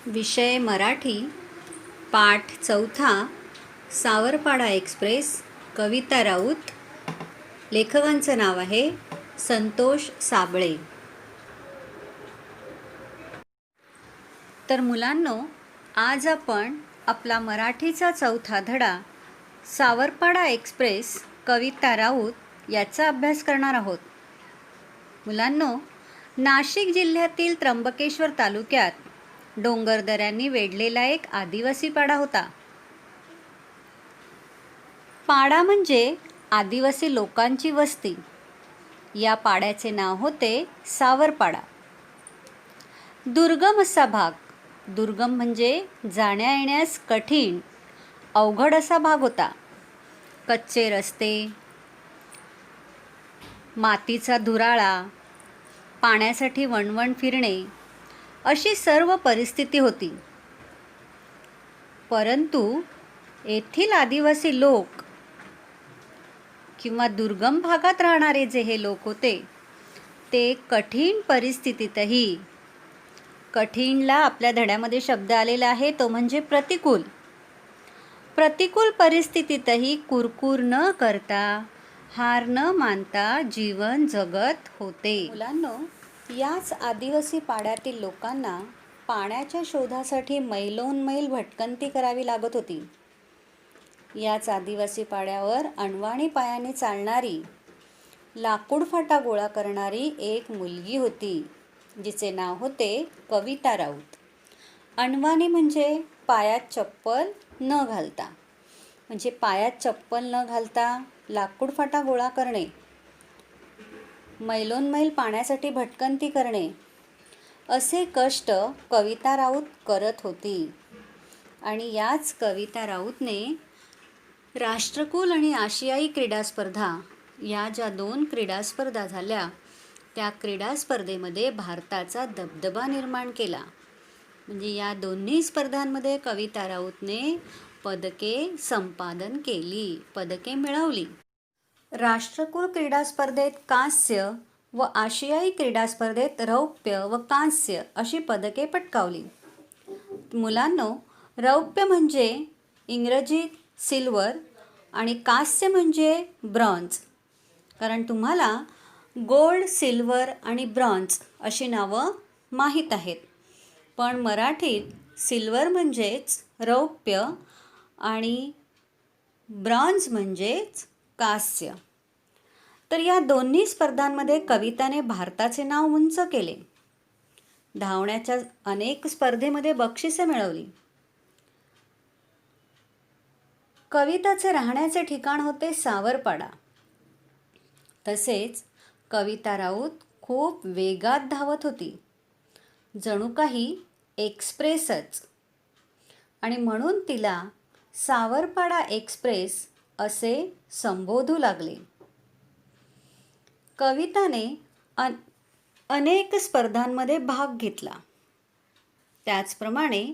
विषय मराठी, पाठ चौथा, सावरपाडा एक्सप्रेस, कविता राऊत. लेखकांचं नाव आहे संतोष साबळे. तर मुलांनो, आज आपण आपला मराठीचा चौथा धडा सावरपाडा एक्सप्रेस, कविता राऊत याचा अभ्यास करणार आहोत. मुलांनो, नाशिक जिल्ह्यातील त्र्यंबकेश्वर तालुक्यात डोंगरदऱ्यांनी वेढलेला एक आदिवासी पाडा होता. पाडा म्हणजे आदिवासी लोकांची वस्ती. या पाड्याचे नाव होते सावरपाडा. दुर्गम असा भाग, दुर्गम म्हणजे जाण्या येण्यास कठीण, अवघड असा भाग होता. कच्चे रस्ते, मातीचा धुराळा, पाण्यासाठी वणवण फिरणे अशी सर्व परिस्थिती होती. परंतु येथील आदिवासी लोक किंवा दुर्गम भागात राहणारे जे हे लोक होते ते कठीण परिस्थितीतही, कठीणला आपल्या धड्यामध्ये शब्द आलेला आहे तो म्हणजे प्रतिकूल, प्रतिकूल परिस्थितीतही कुरकुर न करता, हार न मानता जीवन जगत होते. मुलांनो, याच आदिवासी पाड्यातील लोकांना पाण्याच्या शोधासाठी मैलोनमैल भटकंती करावी लागत होती. याच आदिवासी पाड्यावर अनवाणी पायाने चालणारी, लाकूड फाटा गोळा करणारी एक मुलगी होती, जिचे नाव होते कविता राऊत. अनवाणी म्हणजे पायात चप्पल न घालता, म्हणजे पायात चप्पल न घालता लाकूड फाटा गोळा करणे, मैलोनमैल पाण्यासाठी भटकंती करणे, असे कष्ट कविता राऊत करत होती. आणि याच कविता राऊतने राष्ट्रकुल आणि आशियाई क्रीडा स्पर्धा या ज्या 2 क्रीडा स्पर्धा झाल्या, त्या क्रीडा स्पर्धेमध्ये भारताचा दबदबा निर्माण केला. म्हणजे या दोन्ही स्पर्धांमध्ये कविता राऊतने पदके संपादन केली, पदके मिळवली. राष्ट्रकुल क्रीडा स्पर्धेत कांस्य व आशियाई क्रीडा स्पर्धेत रौप्य व कांस्य अशी पदके पटकावली. मुलांनो, रौप्य म्हणजे इंग्रजीत सिल्वर आणि कांस्य म्हणजे ब्रॉन्झ. कारण तुम्हाला गोल्ड, सिल्वर आणि ब्रॉन्झ अशी नावं माहीत आहेत, पण मराठीत सिल्वर म्हणजेच रौप्य आणि ब्रॉन्झ म्हणजेच कांस्य. तर या दोन्ही स्पर्धांमध्ये कविताने भारताचे नाव उंच केले. धावण्याच्या अनेक स्पर्धेमध्ये बक्षिसे मिळवली. कविताचे राहण्याचे ठिकाण होते सावरपाडा. तसेच कविता राऊत खूप वेगात धावत होती, जणू काही एक्सप्रेसच, आणि म्हणून तिला सावरपाडा एक्सप्रेस असे संबोधू लागले. कविताने अनेक स्पर्धांमध्ये भाग घेतला. त्याचप्रमाणे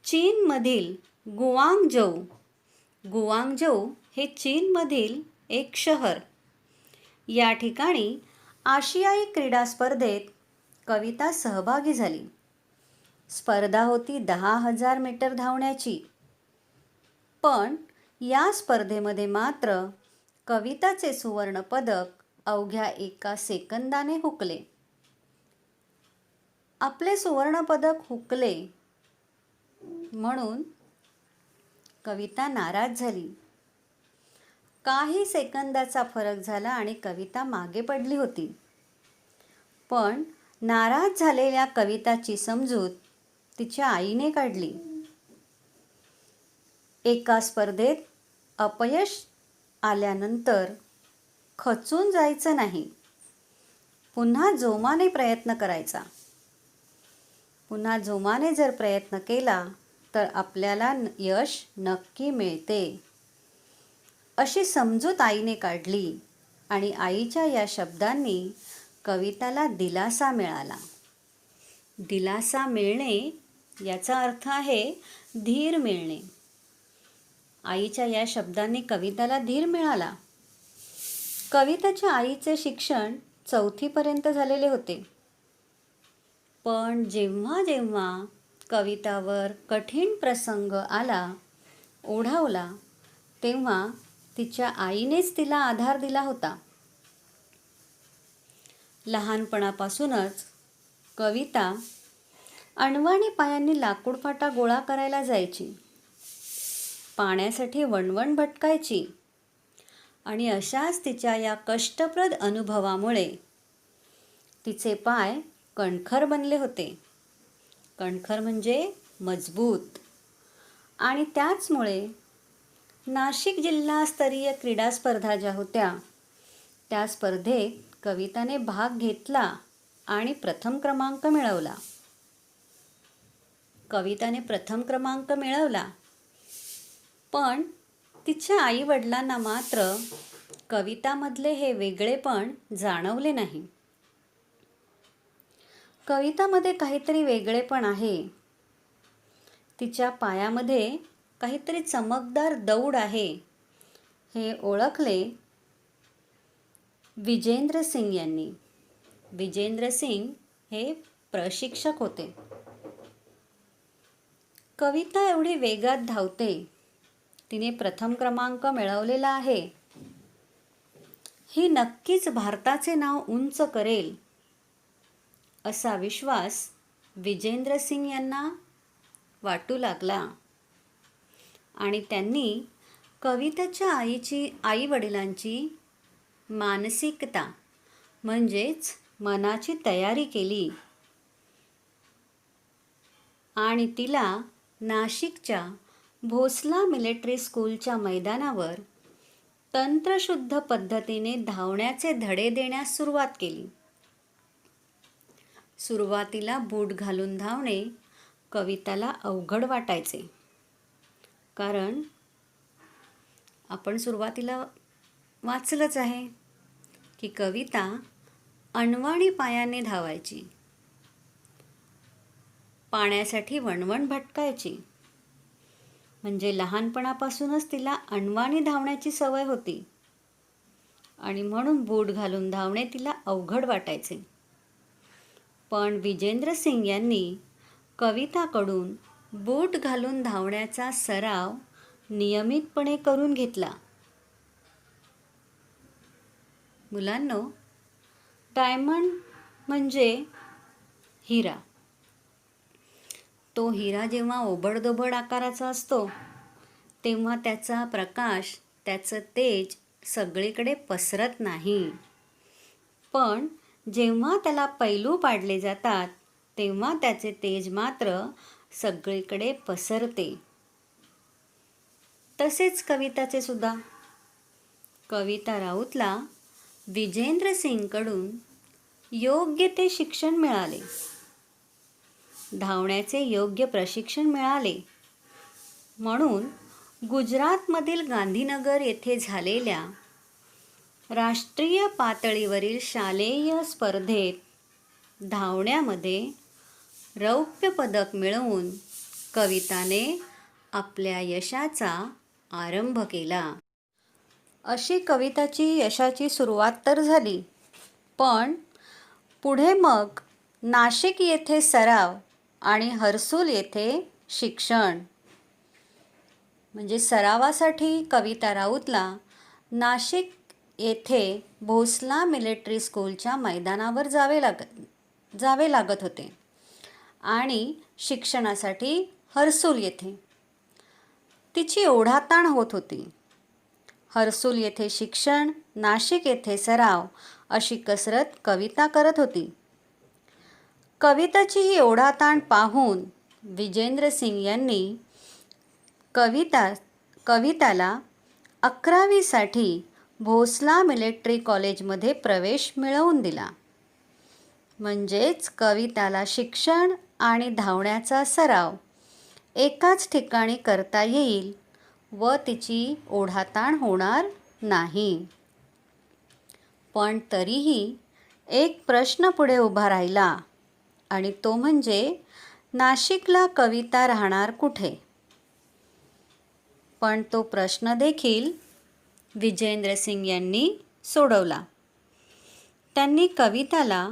चीनमधील गुआंगझोऊ, गुआंगझोऊ हे चीनमधील एक शहर, या ठिकाणी आशियाई क्रीडा स्पर्धेत कविता सहभागी झाली. स्पर्धा होती 10,000 मीटर धावण्याची, पण या स्पर्धेमध्ये मात्र कविताचे सुवर्णपदक अवघ्या 1 सेकंदाने हुकले. आपले सुवर्णपदक हुकले म्हणून कविता नाराज झाली. काही सेकंदाचा फरक झाला आणि कविता मागे पडली होती. पण नाराज झालेल्या कविताची समजूत तिच्या आईने काढली. एका स्पर्धेत अपयश आल्यानंतर खचून जायचं नाही, पुन्हा जोमाने प्रयत्न करायचा. पुन्हा जोमाने जर प्रयत्न केला तर आपल्याला यश नक्की मिळते, अशी समजूत आईने काढली. आणि आईच्या या शब्दांनी कविताला दिलासा मिळाला. दिलासा मिळणे याचा अर्थ आहे धीर मिळणे. आईच्या या शब्दांनी कविताला धीर मिळाला. कविताच्या आईचे शिक्षण 4थी पर्यंत झालेले होते, पण जेव्हा जेव्हा कवितावर कठीण प्रसंग आला, ओढावला, तेव्हा तिच्या आईनेच तिला आधार दिला होता. लहानपणापासूनच कविता अणवाणी पायांनी लाकूडफाटा गोळा करायला जायची, पाण्यासाठी वणवण भटकायची आणि अशाच तिच्या या कष्टप्रद अनुभवामुळे तिचे पाय कणखर बनले होते. कणखर म्हणजे मजबूत. आणि त्याचमुळे नाशिक जिल्हास्तरीय क्रीडा स्पर्धा ज्या होत्या त्या स्पर्धेत कविताने भाग घेतला आणि प्रथम क्रमांक मिळवला. कविताने प्रथम क्रमांक मिळवला, पण तिच्या आईवडिलांना मात्र कवितामधले हे वेगळेपण जाणवले नाही. कवितामध्ये काहीतरी वेगळेपण आहे, तिच्या पायामध्ये काहीतरी चमकदार दौड आहे, हे ओळखले विजेंद्र सिंग यांनी. विजेंद्र सिंग हे प्रशिक्षक होते. कविता एवढी वेगात धावते, तिने प्रथम क्रमांक मिळवलेला आहे, ही नक्कीच भारताचे नाव उंच करेल असा विश्वास विजेंद्र सिंग यांना वाटू लागला. आणि त्यांनी कविताच्या आई-वडिलांची मानसिकता म्हणजेच मनाची तयारी केली आणि तिला नाशिकच्या भोसला मिलिटरी स्कूलच्या मैदानावर तंत्रशुद्ध पद्धतीने धावण्याचे धडे देण्यास सुरुवात केली. सुरुवातीला बूट घालून धावणे कविताला अवघड वाटायचे, कारण आपण सुरुवातीला वाचलंच आहे की कविता अणवाणी पायाने धावायची, पाण्यासाठी वणवण भटकायची. म्हणजे लहानपणापासूनच तिला अणवाणी धावण्याची सवय होती आणि म्हणून बूट घालून धावणे तिला अवघड वाटायचे. पण विजेंद्र सिंग यांनी कविताकडून बूट घालून धावण्याचा सराव नियमितपणे करून घेतला. मुलांनो, डायमंड म्हणजे हिरा. तो हिरा जेव्हा ओबडधोबड आकाराचा असतो तेव्हा त्याचा प्रकाश, त्याचं तेज सगळीकडे पसरत नाही, पण जेव्हा त्याला पैलू पाडले जातात तेव्हा त्याचे तेज मात्र सगळीकडे पसरते. तसेच कविताचे सुद्धा. कविता राऊतला विजेंद्र सिंगकडून योग्य ते शिक्षण मिळाले, धावण्याचे योग्य प्रशिक्षण मिळाले. म्हणून गुजरातमधील गांधीनगर येथे झालेल्या राष्ट्रीय पातळीवरील शालेय स्पर्धेत धावण्यामध्ये रौप्य पदक मिळवून कविताने आपल्या यशाचा आरंभ केला. अशी कविताची यशाची सुरुवात तर झाली, पण पुढे मग नाशिक येथे सराव आणि हर्सूल येथे शिक्षण. म्हणजे सरावासाठी कविता राऊतला नाशिक येथे भोसला मिलिटरी स्कूलच्या मैदानावर जावे लागत होते आणि शिक्षणासाठी हर्सूल येथे. तिची ओढाताण होत होती. हर्सूल येथे शिक्षण, नाशिक येथे सराव अशी कसरत कविता करत होती. कविताची ही ओढाताण पाहून विजेंद्र सिंग यांनी कविताला 11वीसाठी भोसला मिलिटरी कॉलेजमध्ये प्रवेश मिळवून दिला. म्हणजेच कविताला शिक्षण आणि धावण्याचा सराव एकाच ठिकाणी करता येईल व तिची ओढाताण होणार नाही. पण तरीही एक प्रश्न पुढे उभा राहिला आणि तो म्हणजे नाशिकला कविता राहणार कुठे? पण तो प्रश्न देखील विजेंद्र सिंग यांनी सोडवला. त्यांनी कविताला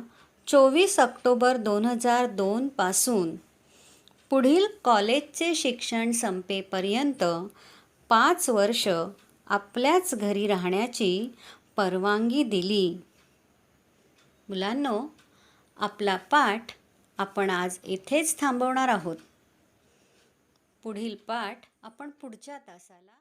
24 ऑक्टोबर 2002 पासून पुढील कॉलेजचे शिक्षण संपेपर्यंत 5 वर्ष आपल्याच घरी राहण्याची परवानगी दिली. मुलांनो, आपला पाठ आपण आज इथेच थांबवणार आहोत. पुढील पाठ आपण पुढच्या तासाला